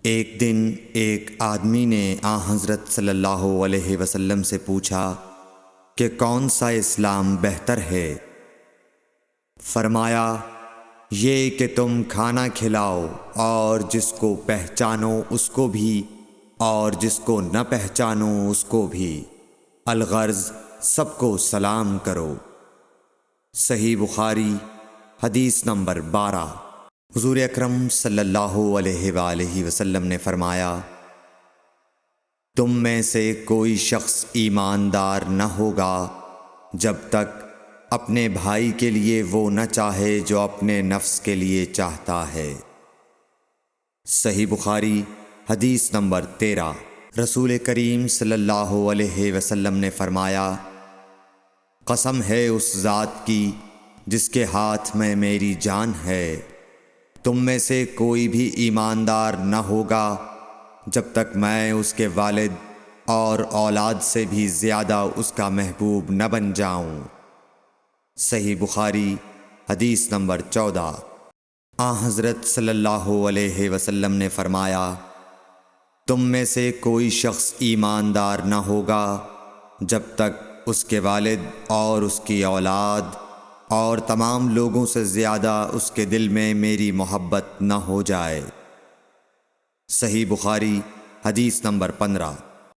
ایک دن ایک آدمی نے حضرت صلی اللہ علیہ وسلم سے پوچھا کہ کون سا اسلام بہتر ہے؟ فرمایا، یہ کہ تم کھانا کھلاؤ اور جس کو پہچانو اس کو بھی اور جس کو نہ پہچانو اس کو بھی، الغرض سب کو سلام کرو۔ صحیح بخاری حدیث نمبر 12۔ حضور اکرم صلی اللہ علیہ وآلہ وسلم نے فرمایا، تم میں سے کوئی شخص ایماندار نہ ہوگا جب تک اپنے بھائی کے لیے وہ نہ چاہے جو اپنے نفس کے لیے چاہتا ہے۔ صحیح بخاری حدیث نمبر 13۔ رسول کریم صلی اللہ علیہ وسلم نے فرمایا، قسم ہے اس ذات کی جس کے ہاتھ میں میری جان ہے، تم میں سے کوئی بھی ایماندار نہ ہوگا جب تک میں اس کے والد اور اولاد سے بھی زیادہ اس کا محبوب نہ بن جاؤں۔ صحیح بخاری حدیث نمبر 14۔ حضرت صلی اللہ علیہ وسلم نے فرمایا، تم میں سے کوئی شخص ایماندار نہ ہوگا جب تک اس کے والد اور اس کی اولاد اور تمام لوگوں سے زیادہ اس کے دل میں میری محبت نہ ہو جائے۔ صحیح بخاری حدیث نمبر 15۔